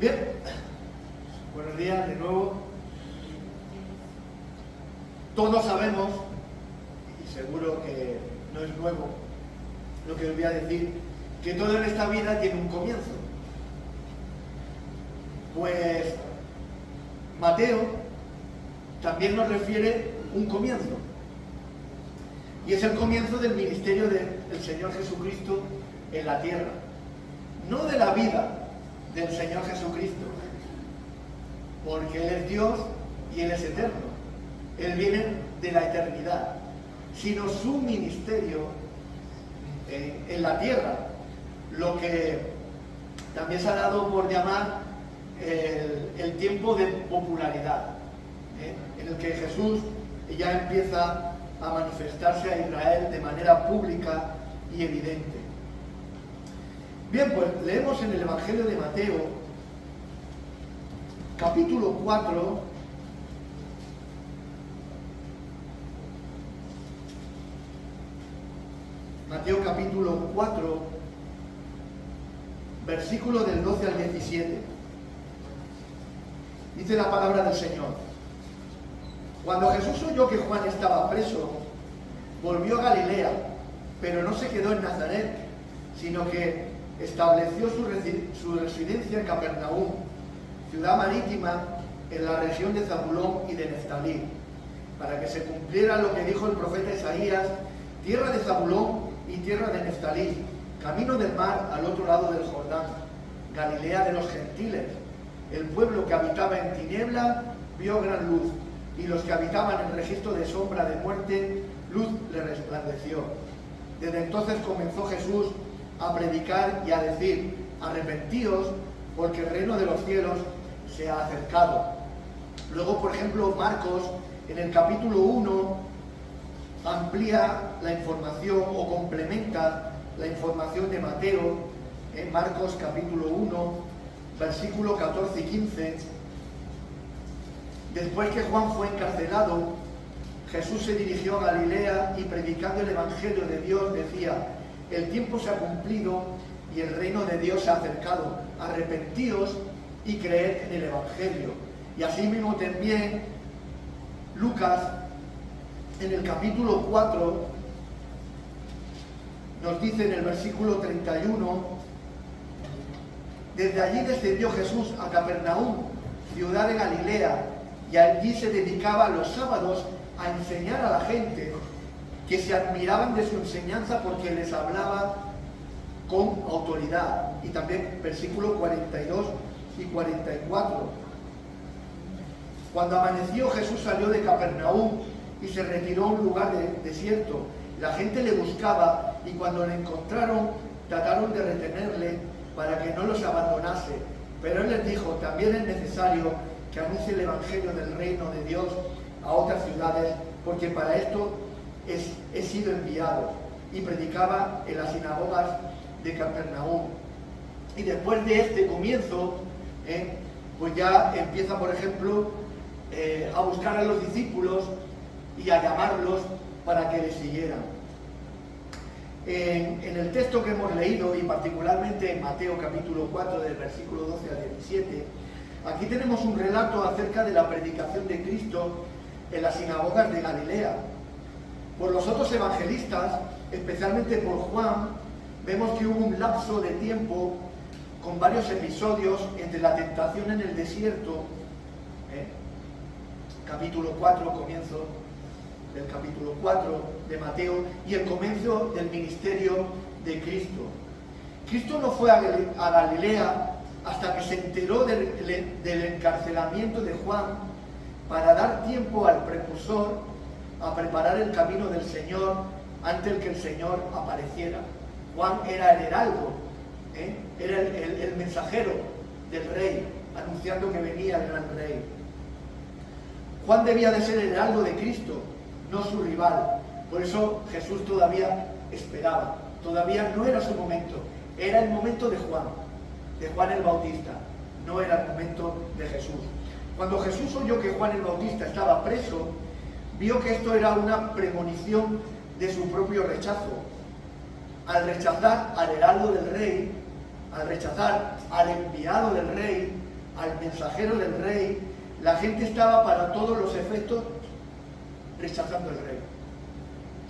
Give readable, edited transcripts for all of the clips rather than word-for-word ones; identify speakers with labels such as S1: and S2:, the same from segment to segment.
S1: Bien, buenos días de nuevo. Todos sabemos, y seguro que no es nuevo lo que os voy a decir, que todo en esta vida tiene un comienzo. Pues Mateo también nos refiere un comienzo. Y es el comienzo del ministerio del Señor Jesucristo en la tierra. No de la vida del Señor Jesucristo, porque Él es Dios y Él es eterno. Él viene de la eternidad, sino su ministerio en la tierra, lo que también se ha dado por llamar el tiempo de popularidad, en el que Jesús ya empieza a manifestarse a Israel de manera pública y evidente. Bien, pues leemos en el Evangelio de Mateo, capítulo 4, Mateo capítulo 4, versículo del 12 al 17. Dice la palabra del Señor: Cuando Jesús oyó que Juan estaba preso, volvió a Galilea, pero no se quedó en Nazaret, sino que estableció su residencia en Capernaum, ciudad marítima en la región de Zabulón y de Neftalí, para que se cumpliera lo que dijo el profeta Isaías: tierra de Zabulón y tierra de Neftalí, camino del mar al otro lado del Jordán, Galilea de los gentiles. El pueblo que habitaba en tiniebla vio gran luz, y los que habitaban en registro de sombra de muerte, luz le resplandeció. Desde entonces comenzó Jesús a predicar y a decir: arrepentíos, porque el reino de los cielos se ha acercado. Luego, por ejemplo, Marcos, en el capítulo 1, amplía la información o complementa la información de Mateo, en Marcos capítulo 1, versículo 14 y 15. Después que Juan fue encarcelado, Jesús se dirigió a Galilea y, predicando el Evangelio de Dios, decía: el tiempo se ha cumplido y el reino de Dios se ha acercado. Arrepentíos y creed en el Evangelio. Y asimismo también Lucas, en el capítulo 4, nos dice en el versículo 31: desde allí descendió Jesús a Capernaum, ciudad de Galilea, y allí se dedicaba los sábados a enseñar a la gente, que se admiraban de su enseñanza porque les hablaba con autoridad. Y también versículos 42 y 44. Cuando amaneció, Jesús salió de Capernaum y se retiró a un lugar desierto. La gente le buscaba y cuando le encontraron trataron de retenerle para que no los abandonase. Pero él les dijo: también es necesario que anuncie el Evangelio del reino de Dios a otras ciudades, porque para esto he sido enviado. Y predicaba en las sinagogas de Capernaum. Y después de este comienzo, pues ya empieza, por ejemplo, a buscar a los discípulos y a llamarlos para que le siguieran. En el texto que hemos leído, y particularmente en Mateo capítulo 4, del versículo 12 al 17, aquí tenemos un relato acerca de la predicación de Cristo en las sinagogas de Galilea. Por los otros evangelistas, especialmente por Juan, vemos que hubo un lapso de tiempo con varios episodios entre la tentación en el desierto, capítulo 4, comienzo del capítulo 4 de Mateo, y el comienzo del ministerio de Cristo. Cristo no fue a Galilea hasta que se enteró del encarcelamiento de Juan, para dar tiempo al precursor a preparar el camino del Señor antes de que el Señor apareciera. Juan era el heraldo, era el mensajero del rey, anunciando que venía el gran rey. Juan debía de ser el heraldo de Cristo, no su rival. Por eso Jesús todavía esperaba, todavía no era su momento, era el momento de Juan el Bautista, no era el momento de Jesús. Cuando Jesús oyó que Juan el Bautista estaba preso, vio que esto era una premonición de su propio rechazo. Al rechazar al heraldo del rey, al rechazar al enviado del rey, al mensajero del rey, la gente estaba para todos los efectos rechazando al rey.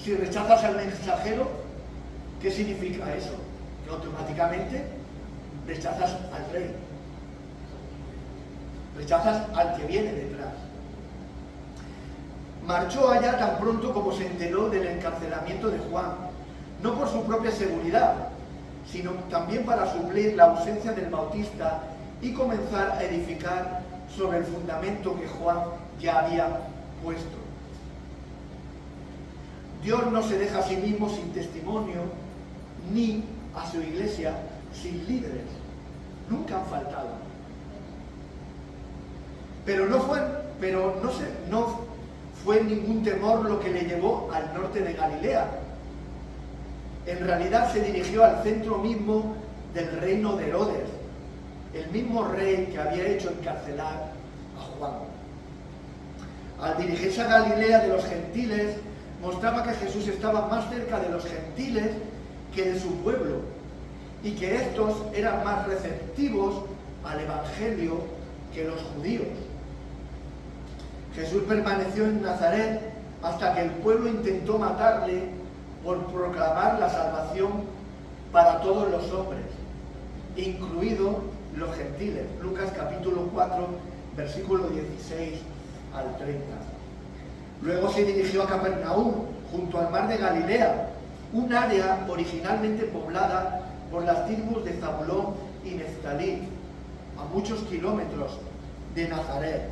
S1: Si rechazas al mensajero, ¿qué significa eso? Que automáticamente rechazas al rey. Rechazas al que viene detrás. Marchó allá tan pronto como se enteró del encarcelamiento de Juan, no por su propia seguridad, sino también para suplir la ausencia del Bautista y comenzar a edificar sobre el fundamento que Juan ya había puesto. Dios no se deja a sí mismo sin testimonio, ni a su iglesia sin líderes. Nunca han faltado. Pero no fue ningún temor lo que le llevó al norte de Galilea. En realidad se dirigió al centro mismo del reino de Herodes, el mismo rey que había hecho encarcelar a Juan. Al dirigirse a Galilea de los gentiles, mostraba que Jesús estaba más cerca de los gentiles que de su pueblo, y que estos eran más receptivos al evangelio que los judíos. Jesús permaneció en Nazaret hasta que el pueblo intentó matarle por proclamar la salvación para todos los hombres, incluidos los gentiles. Lucas capítulo 4, versículo 16 al 30. Luego se dirigió a Capernaum, junto al mar de Galilea, un área originalmente poblada por las tribus de Zabulón y Neftalí, a muchos kilómetros de Nazaret.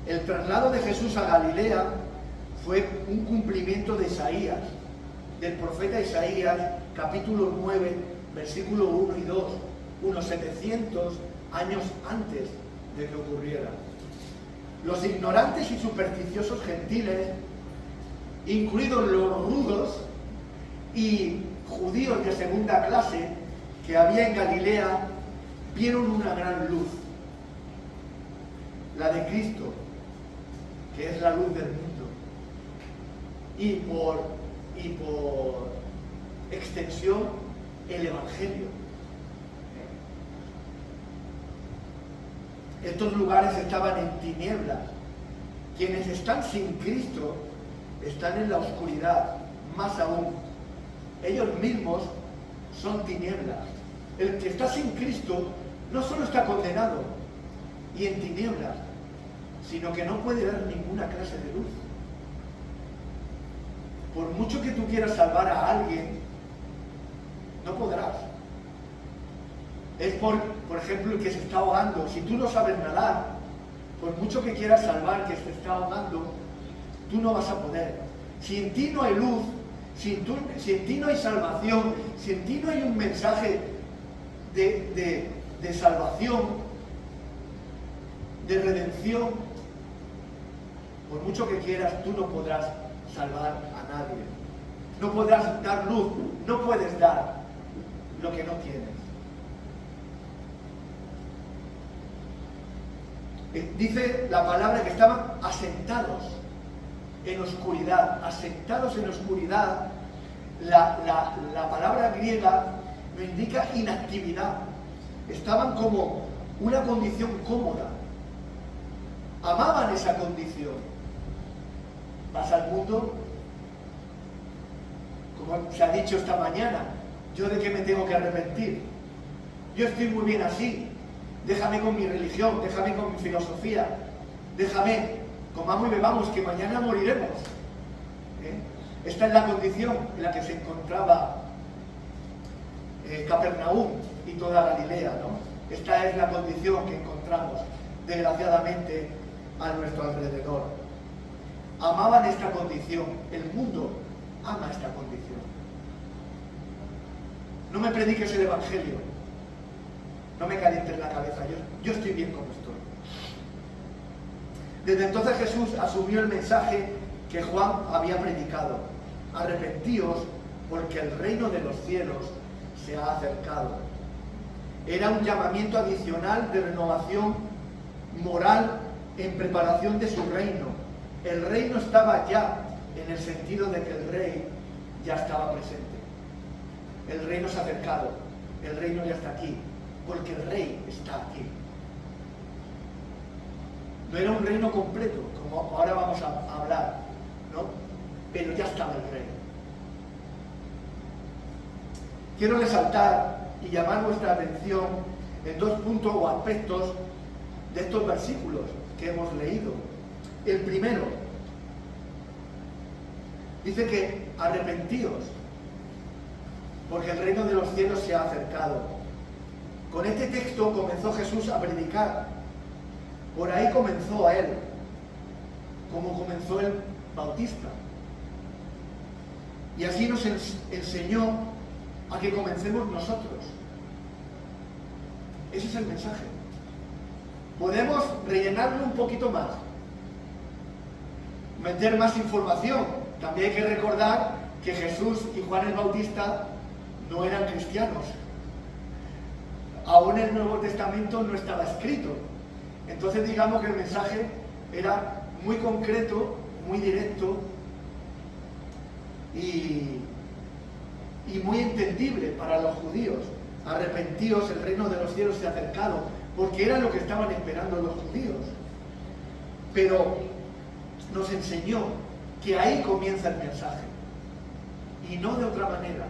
S1: El traslado de Jesús a Galilea fue un cumplimiento de Isaías, del profeta Isaías, capítulo 9, versículo 1 y 2, unos 700 años antes de que ocurriera. Los ignorantes y supersticiosos gentiles, incluidos los rudos y judíos de segunda clase que había en Galilea, vieron una gran luz, la de Cristo, que es la luz del mundo, y por extensión el Evangelio. Estos lugares estaban en tinieblas. Quienes están sin Cristo están en la oscuridad, más aún. Ellos mismos son tinieblas. El que está sin Cristo no solo está condenado y en tinieblas, sino que no puede ver ninguna clase de luz. Por mucho que tú quieras salvar a alguien, no podrás. Es por ejemplo, el que se está ahogando. Si tú no sabes nadar, por mucho que quieras salvar que se está ahogando, tú no vas a poder. Si en ti no hay luz, si en ti no hay salvación, si en ti no hay un mensaje de salvación, de redención, por mucho que quieras, tú no podrás salvar a nadie. No podrás dar luz, no puedes dar lo que no tienes. Dice la palabra que estaban asentados en oscuridad. Asentados en oscuridad, la palabra griega me indica inactividad. Estaban como una condición cómoda. Amaban esa condición. Vas al mundo, como se ha dicho esta mañana, ¿yo de qué me tengo que arrepentir? Yo estoy muy bien así. Déjame con mi religión, déjame con mi filosofía, déjame, comamos y bebamos, que mañana moriremos. Esta es la condición en la que se encontraba Capernaum y toda Galilea, ¿no? Esta es la condición que encontramos, desgraciadamente, a nuestro alrededor. Amaban esta condición, el mundo ama esta condición. No me prediques el Evangelio. No me calientes la cabeza, yo estoy bien como estoy. Desde entonces Jesús asumió el mensaje que Juan había predicado. Arrepentíos porque el reino de los cielos se ha acercado. Era un llamamiento adicional de renovación moral en preparación de su reino. El reino estaba ya, en el sentido de que el rey ya estaba presente. El reino se ha acercado, el reino ya está aquí. porque el rey está aquí. No era un reino completo, como ahora vamos a hablar, ¿no? Pero ya estaba el rey. Quiero resaltar y llamar vuestra atención en dos puntos o aspectos de estos versículos que hemos leído. El primero, dice que arrepentíos, porque el reino de los cielos se ha acercado. Con este texto comenzó Jesús a predicar. Por ahí comenzó a él, como comenzó el Bautista. Y así nos enseñó a que comencemos nosotros. Ese es el mensaje. Podemos rellenarlo un poquito más, meter más información. También hay que recordar que Jesús y Juan el Bautista no eran cristianos. Aún el Nuevo Testamento no estaba escrito. Entonces digamos que el mensaje era muy concreto, muy directo y muy entendible para los judíos. Arrepentíos, el reino de los cielos se ha acercado, porque era lo que estaban esperando los judíos. Pero nos enseñó que ahí comienza el mensaje, y no de otra manera.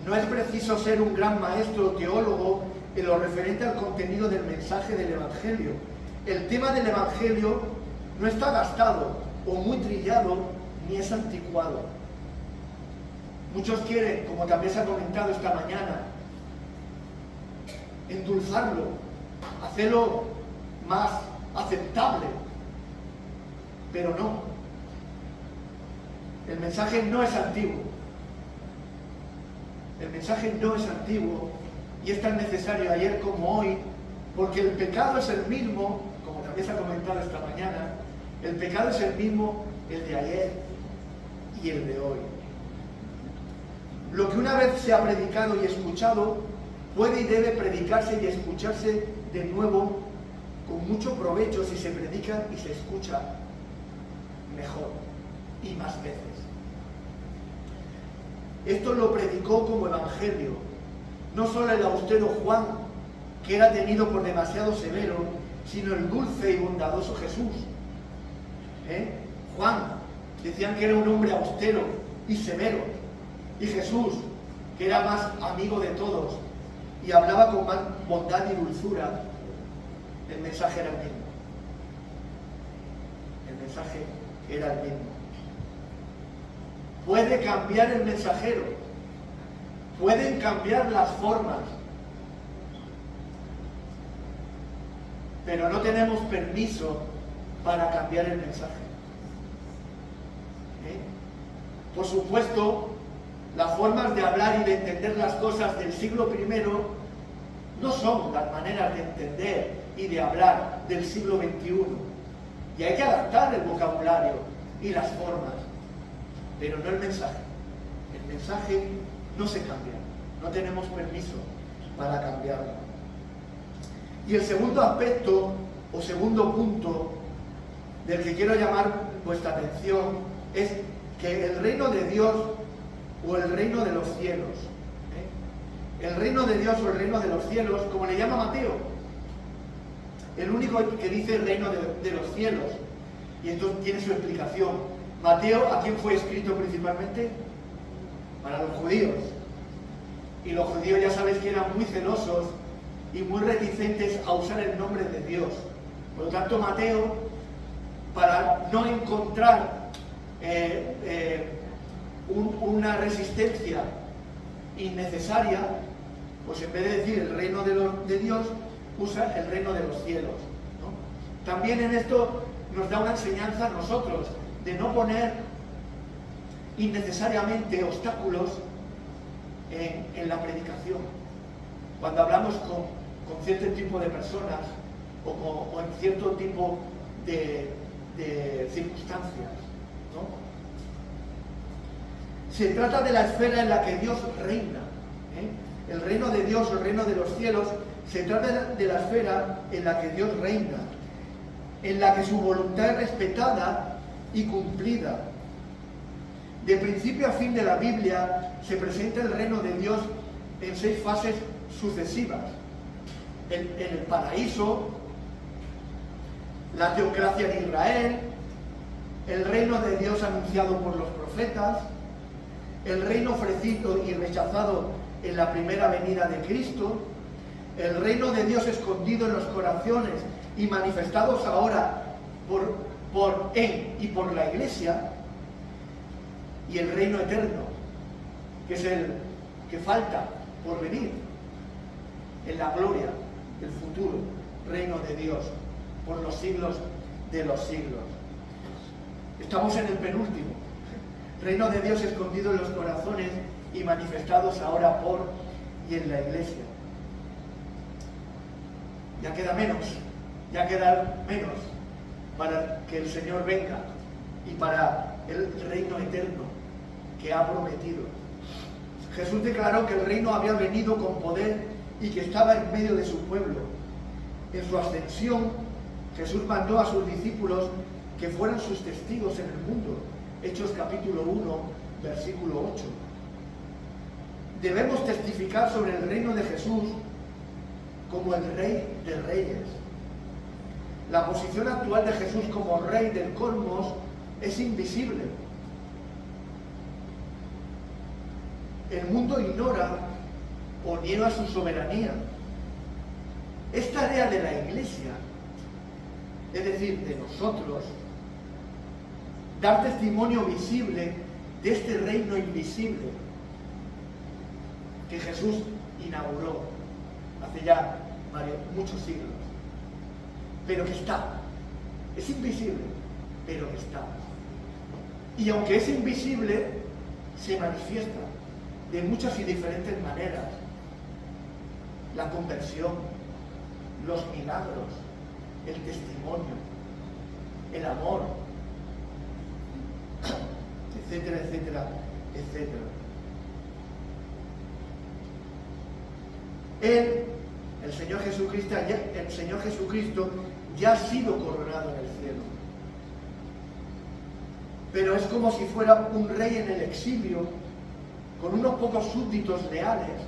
S1: No es preciso ser un gran maestro o teólogo en lo referente al contenido del mensaje del Evangelio. El tema del Evangelio no está gastado o muy trillado, ni es anticuado. Muchos quieren, como también se ha comentado esta mañana, endulzarlo, hacerlo más aceptable, pero no. El mensaje no es antiguo. El mensaje no es antiguo y es tan necesario ayer como hoy, porque el pecado es el mismo, como también se ha comentado esta mañana, el pecado es el mismo, el de ayer y el de hoy. Lo que una vez se ha predicado y escuchado, puede y debe predicarse y escucharse de nuevo con mucho provecho si se predica y se escucha mejor y más veces. Esto lo predicó como evangelio, no solo el austero Juan, que era tenido por demasiado severo, sino el dulce y bondadoso Jesús. Juan, decían que era un hombre austero y severo, y Jesús, que era más amigo de todos y hablaba con más bondad y dulzura, el mensaje era el mismo. El mensaje era el mismo. Puede cambiar el mensajero, pueden cambiar las formas, pero no tenemos permiso para cambiar el mensaje. Por supuesto, las formas de hablar y de entender las cosas del siglo I no son las maneras de entender y de hablar del siglo XXI. Y hay que adaptar el vocabulario y las formas, pero no el mensaje. El mensaje no se cambia, no tenemos permiso para cambiarlo. Y el segundo aspecto o segundo punto del que quiero llamar vuestra atención es que el reino de Dios o el reino de los cielos, el reino de Dios o el reino de los cielos, como le llama Mateo, el único que dice el reino de los cielos, y esto tiene su explicación. Mateo, ¿a quién fue escrito principalmente? Para los judíos, y los judíos ya sabéis que eran muy celosos y muy reticentes a usar el nombre de Dios. Por lo tanto, Mateo, para no encontrar una resistencia innecesaria, pues en vez de decir el reino de Dios, usa el reino de los cielos, ¿no? También en esto nos da una enseñanza a nosotros de no poner innecesariamente obstáculos en la predicación. Cuando hablamos con cierto tipo de personas o en cierto tipo de circunstancias, ¿no? Se trata de la esfera en la que Dios reina. El reino de Dios, el reino de los cielos, se trata de la esfera en la que Dios reina, en la que su voluntad es respetada y cumplida. De principio a fin de la Biblia se presenta el reino de Dios en 6 fases sucesivas. En el paraíso, la teocracia de Israel, el reino de Dios anunciado por los profetas, el reino ofrecido y rechazado en la primera venida de Cristo, el reino de Dios escondido en los corazones y manifestados ahora y por la Iglesia, y el reino eterno, que es el que falta por venir, en la gloria del futuro reino de Dios, por los siglos de los siglos. Estamos en el penúltimo, reino de Dios escondido en los corazones y manifestados ahora por y en la Iglesia. Ya queda menos para que el Señor venga y para el reino eterno que ha prometido. Jesús declaró que el reino había venido con poder y que estaba en medio de su pueblo. En su ascensión, Jesús mandó a sus discípulos que fueran sus testigos en el mundo. Hechos capítulo 1, versículo 8. Debemos testificar sobre el reino de Jesús como el Rey de Reyes. La posición actual de Jesús como Rey del cosmos es invisible. El mundo ignora o niega su soberanía. Es tarea de la Iglesia, es decir, de nosotros, dar testimonio visible de este reino invisible que Jesús inauguró hace ya muchos siglos, pero que está. Es invisible, pero que está. Y aunque es invisible, se manifiesta de muchas y diferentes maneras. La conversión, los milagros, el testimonio, el amor, etcétera, etcétera, etcétera. El Señor Jesucristo ya ha sido coronado en el cielo. Pero es como si fuera un rey en el exilio, con unos pocos súbditos leales,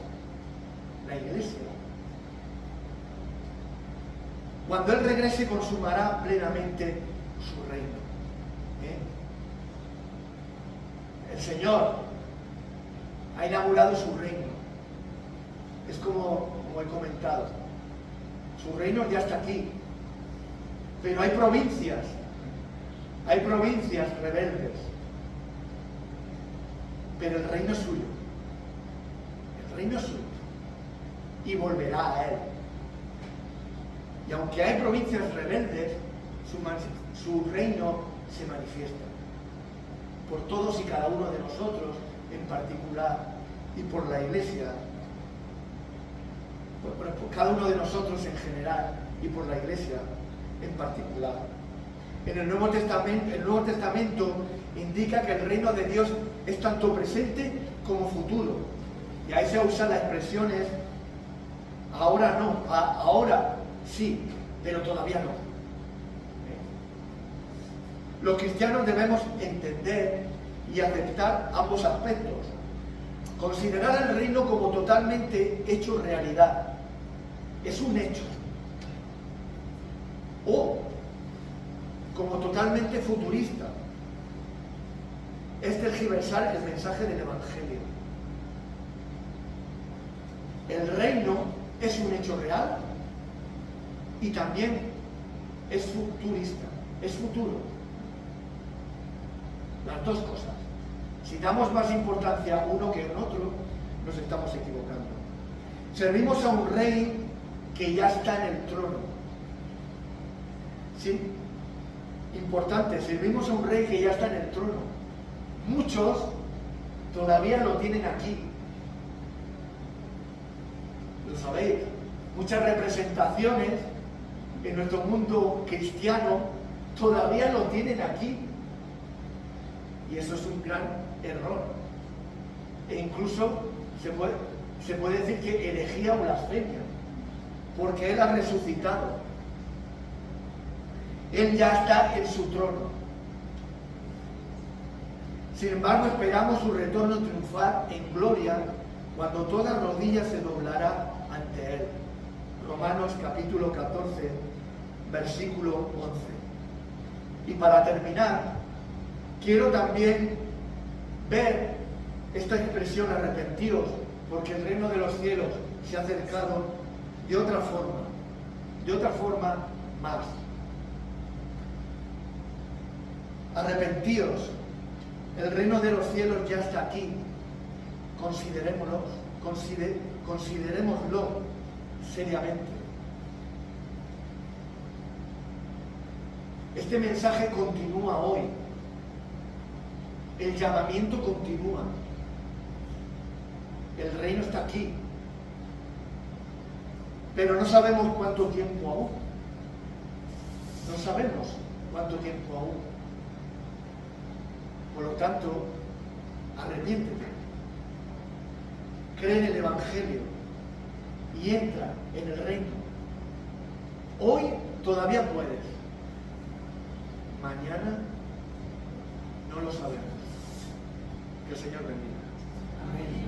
S1: la Iglesia. Cuando Él regrese, consumará plenamente su reino. El Señor ha inaugurado su reino. Es como he comentado, su reino ya está aquí. Pero hay provincias rebeldes. Pero el reino es suyo. El reino es suyo. Y volverá a Él. Y aunque hay provincias rebeldes, su reino se manifiesta por todos y cada uno de nosotros en particular, y por la Iglesia, por cada uno de nosotros en general, y por la Iglesia en particular. En el Nuevo Testamento indica que el reino de Dios es tanto presente como futuro. Y ahí se usan las expresiones ahora no, ahora sí, pero todavía no. Los cristianos debemos entender y aceptar ambos aspectos. Considerar el reino como totalmente hecho realidad. Es un hecho. O como totalmente futurista. Es tergiversar el mensaje del Evangelio. El reino es un hecho real y también es futurista, es futuro. Las dos cosas. Si damos más importancia a uno que a otro, nos estamos equivocando. Servimos a un rey que ya está en el trono. ¿Sí? Importante, servimos a un rey que ya está en el trono. Muchos todavía lo tienen aquí. Lo sabéis. Muchas representaciones en nuestro mundo cristiano todavía lo tienen aquí. Y eso es un gran error. E incluso se puede decir que herejía o blasfemia, porque Él ha resucitado. Él ya está en su trono. Sin embargo, esperamos su retorno triunfal en gloria cuando toda rodilla se doblará ante Él. Romanos capítulo 14, versículo 11. Y para terminar, quiero también ver esta expresión arrepentíos, porque el reino de los cielos se ha acercado de otra forma más. Arrepentíos, el reino de los cielos ya está aquí. Considerémoslo seriamente. Este mensaje continúa hoy. El llamamiento continúa. El reino está aquí. Pero no sabemos cuánto tiempo aún. No sabemos cuánto tiempo aún. Por lo tanto, arrepiéntete. Cree en el Evangelio y entra en el reino. Hoy todavía puedes. Mañana no lo sabemos. Que el Señor bendiga. Amén.